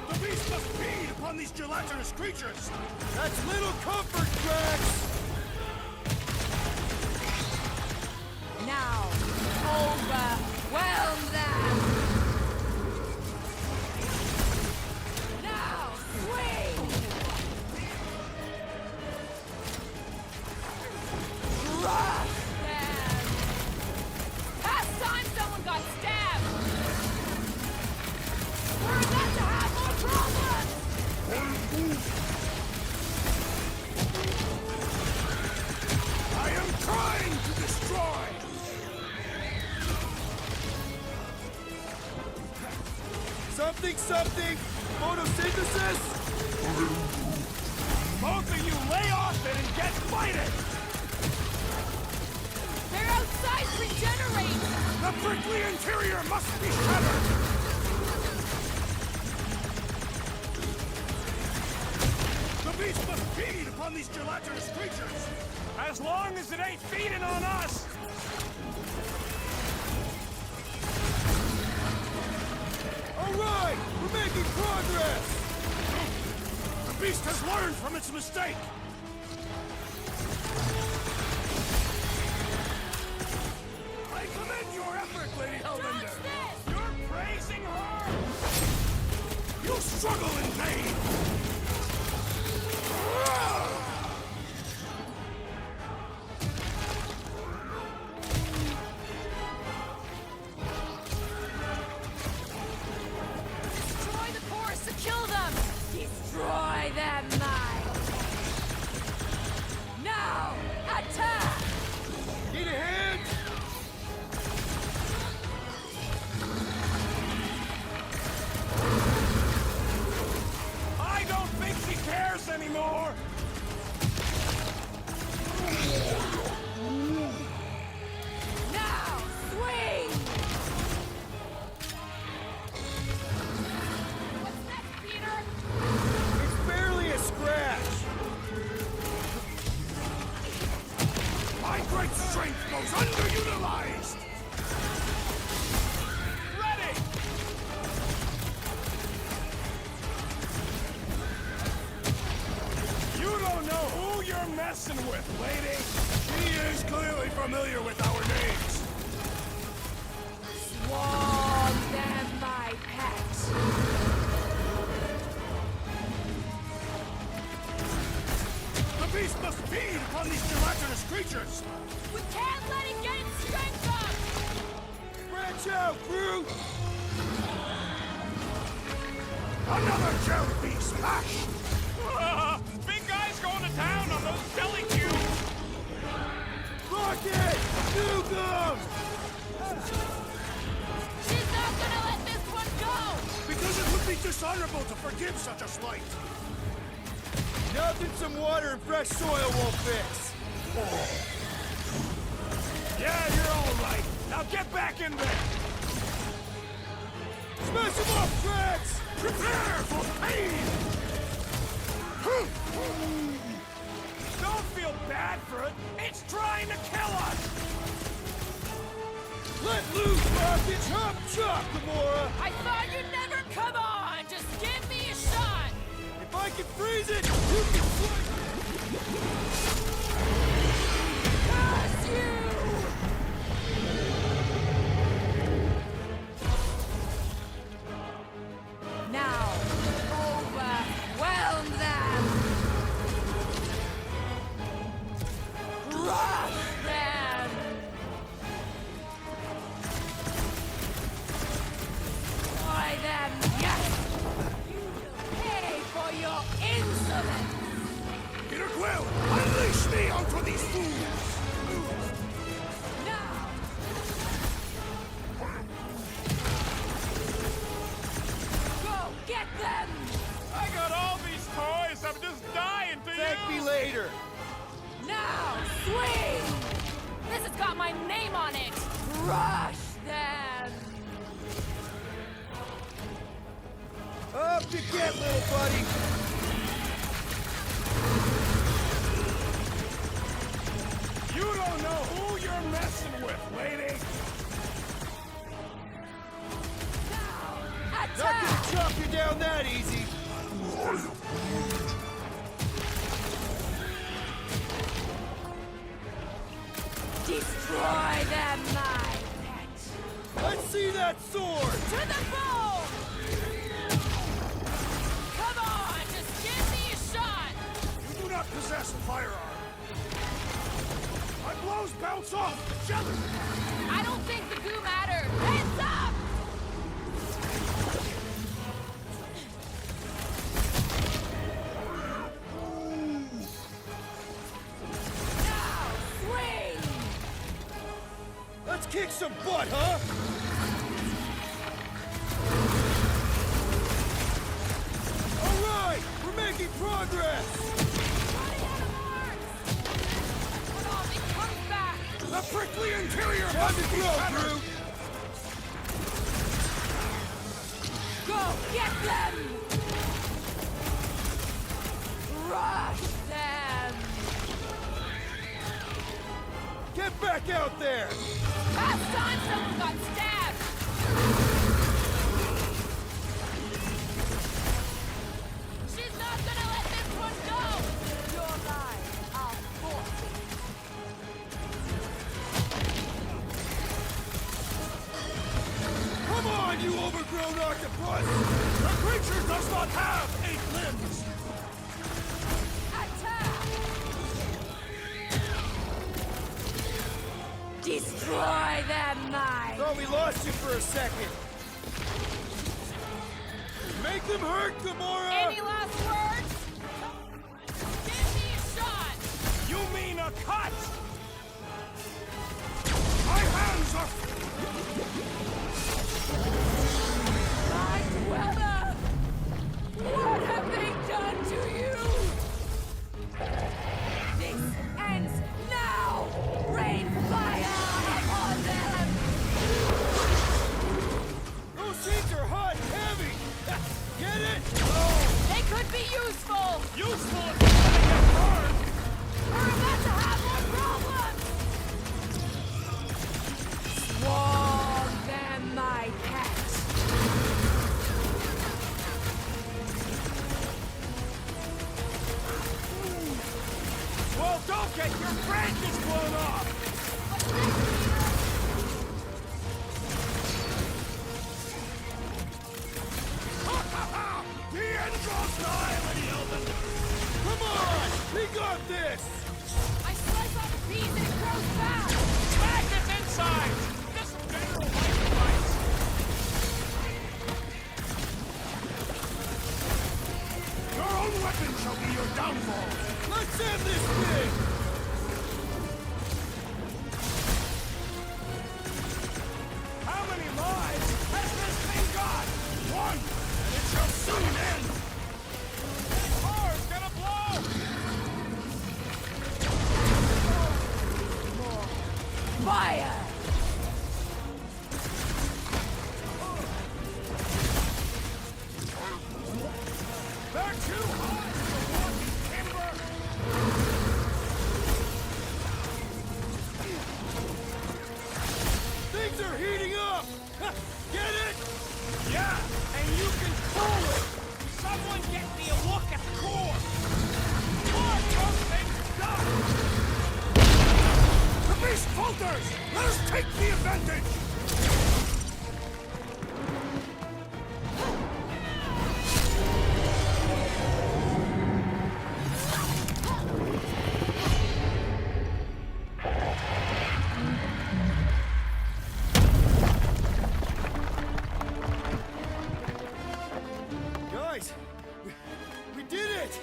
The beast must feed upon these gelatinous creatures! That's little comfort, Drax! Now, overwhelm them! Now, swing! Crush them! Past time someone got stabbed! We're about to have more problems! I am trying to destroy! Something? Photosynthesis? Both of you lay off it and get fighting! They're outside to regenerate! The prickly interior must be shattered! The beast must feed upon these gelatinous creatures! As long as it ain't feeding on us! All right, we're making progress! The beast has learned from its mistake! I commend your effort, Lady Hellbender! You're praising her! You struggle in vain! Destroy the cores to kill them! Destroy them, mine! Now, attack! Need a hand? I don't think she cares anymore! Now, swing! What's next, Peter? It's barely a scratch. My great strength goes underutilized! Ready! You don't know who you're messing with, lady! She is clearly familiar with our names! Swarm them, my pet! beast must feed upon these gelatinous creatures! We can't let it get its strength up! Branch out, Groot! Another jelly smash! Big guy's going to town on those jelly cubes! Rocket! Nuke 'em! She's not gonna let this one go! Because it would be dishonorable to forgive such a slight! Nothing some water and fresh soil won't fix! Yeah, you're all right! Now get back in there! Smash them off, Drax! Prepare for pain! Don't feel bad for it! It's trying to kill us! Let loose, Rocket! Chop, chop, Gamora! I thought you'd never come on! Just give me a shot! If I can freeze it, you can fly! Curse you! Now, overwhelm them! Crush them! Destroy them, yes! Pay for your insolence! Peter Quill, unleash me onto these fools! Now! Go get them! I got all these toys, I'm just dying to Thank use! me later! Now! Swing! This has got my name on it! Crush them! Up you get, little buddy! You don't know who you're messing with, lady! Not gonna chop you down that easy! Destroy them, my pet! Let's see that sword! To the bone! Come on, just give me a shot! You do not possess a firearm! My blows bounce off the jelly! I don't think the goo mattered! Hands up! Now, swing! Let's kick some butt, huh? All right, we're making progress! Running out of arms! Hold on, it comes back! The prickly interior Time must to be grow, better! Groot! Go get them! Crush them! Get back out there! Last time someone got stabbed! She's not gonna let this one go! Your life, I'll force it. Come on, you overgrown octopus! The creature does not have 8 limbs! Attack! Destroy them, my... Thought we lost you for a second. Make them hurt, Gamora! Any last words? Give me a shot! You mean a cut? My hands are... My Dweller! What have they done to you? This ends now! Rain fire upon them! Those things are hot and heavy! Get it? They could be useful! Useful if you're gonna get burned! We're about to have more problems! Swarm them, my pet! Well, don't get your branches blown off! The end draws nigh, Lady Elven! Come on! We got this! I slice off a piece and it grows back! Back is inside! This general life device! Your own weapon shall be your downfall! Let's end this thing! How many lives has this thing got? One! And it shall soon end! That car's gonna blow! Fire! They're too hot for one timber! Things are heating up! Get it? Yeah, and you can cool it! Someone get me a look at the core! More those things done! The beast falters! Let us take the advantage! Guys, we did it!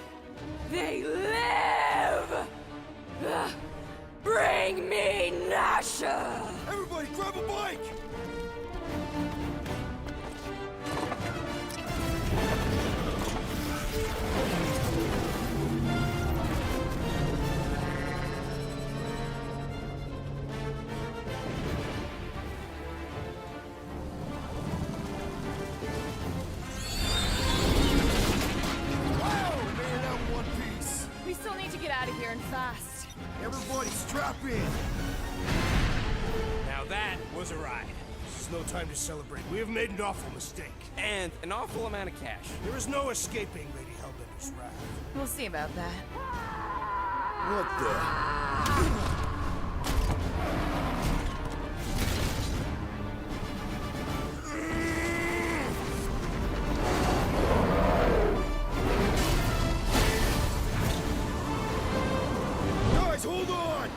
They live! Bring me Nasha! Everybody grab a bike! Wow, we made it out in one piece! We still need to get out of here and fast. Everybody strap in! Now that was a ride. This is no time to celebrate. We have made an awful mistake. And an awful amount of cash. There is no escaping Lady Hellbender's wrath. We'll see about that. What the? Guys, hold on!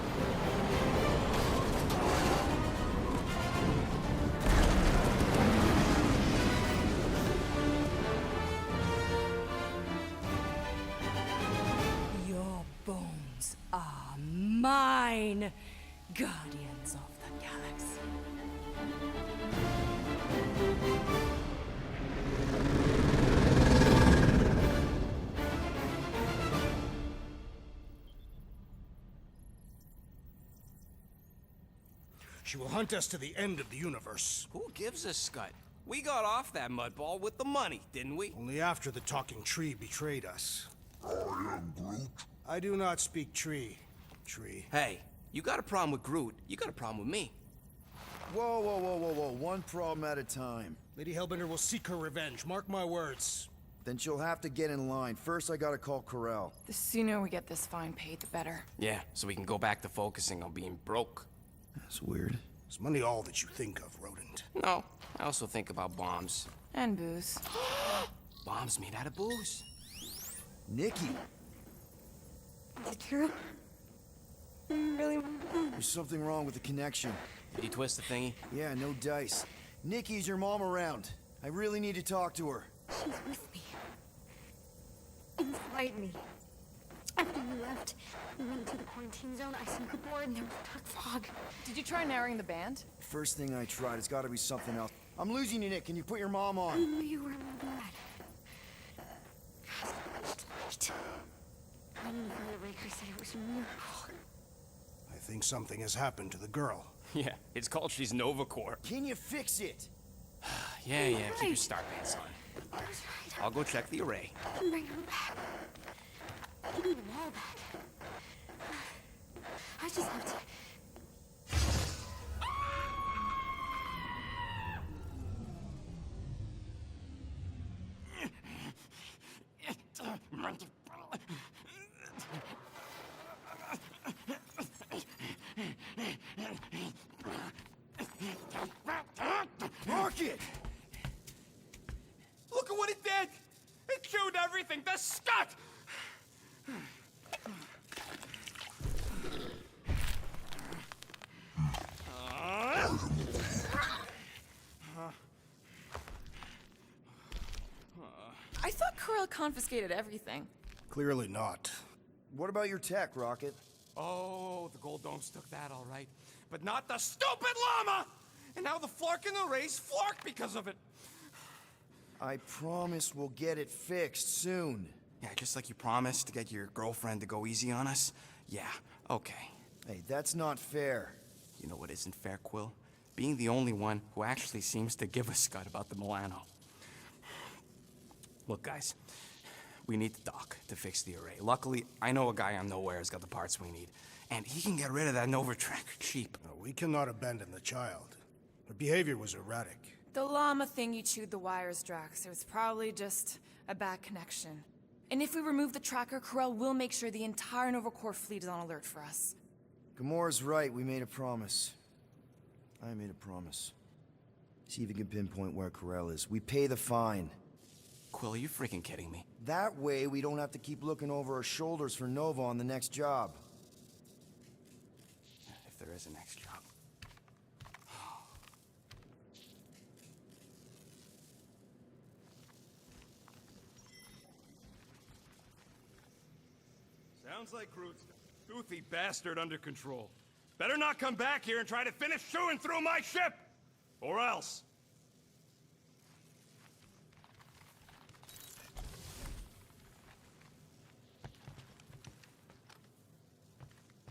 Your bones are mine, guardians of the galaxy. She will hunt us to the end of the universe. Who gives a scut? We got off that mudball with the money, didn't we? Only after the talking tree betrayed us. I am Groot. I do not speak tree. Tree. Hey, you got a problem with Groot, you got a problem with me. Whoa, whoa, whoa, whoa, whoa. One problem at a time. Lady Hellbender will seek her revenge. Mark my words. Then she'll have to get in line. First, I gotta call Corral. The sooner we get this fine paid, the better. Yeah, so we can go back to focusing on being broke. That's weird. Is money all that you think of, rodent? No, I also think about bombs. And booze. Bombs made out of booze. Nikki, Is it true? Really? there's something wrong with the connection. Did you twist the thingy? Yeah, no dice. Nikki, is your mom around? I really need to talk to her. She's with me. Inside me. After you left, we went to the quarantine zone. I snuck aboard and there was dark fog. Did you try narrowing the band? First thing I tried, it's gotta be something else. I'm losing you, Nick. Can you put your mom I on? knew you were in my blood. Light. I knew the Raker said it was a miracle. I think something has happened to the girl. Yeah, it's called she's Nova Corps. Can you fix it? Yeah, keep your star pants on. That's right. I'll go check the array. I can bring her back. Give me the wall back. I just have to. Rocket! Look at what it did! It chewed everything to scut! Corel confiscated everything. Clearly not. What about your tech, Rocket? Oh, the Gold Domes took that all right. But not the stupid llama! And now the Flark in the race flarked because of it. I promise we'll get it fixed soon. Yeah, just like you promised to get your girlfriend to go easy on us? Yeah, okay. Hey, that's not fair. You know what isn't fair, Quill? Being the only one who actually seems to give a scut about the Milano. Look, guys, we need the dock to fix the array. Luckily, I know a guy on Nowhere has got the parts we need, and he can get rid of that Nova tracker cheap. No, we cannot abandon the child. Her behavior was erratic. The llama thing you chewed the wires, Drax. It was probably just a bad connection. And if we remove the tracker, Corel will make sure the entire Nova Corps fleet is on alert for us. Gamora's right, we made a promise. I made a promise. See if you can pinpoint where Corel is. We pay the fine. Quill, are you freaking kidding me? That way, we don't have to keep looking over our shoulders for Nova on the next job. If there is a next job. Sounds like Groot's toothy bastard under control. Better not come back here and try to finish chewing through my ship! Or else.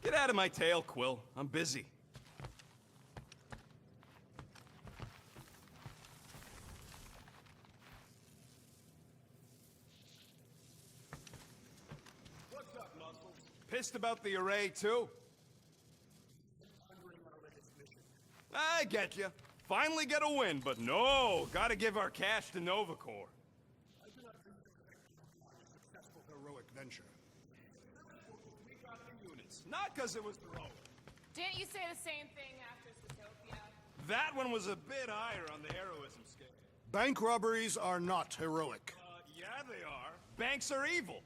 Get out of my tail, Quill. I'm busy. What's up, Muscles? Pissed about the array, too? I get you. Finally get a win, but no, gotta give our cash to Nova Corps. Heroic venture. We got the units, not because it was heroic. Didn't you say the same thing after Zootopia? That one was a bit higher on the heroism scale. Bank robberies are not heroic. Yeah, they are. Banks are evil.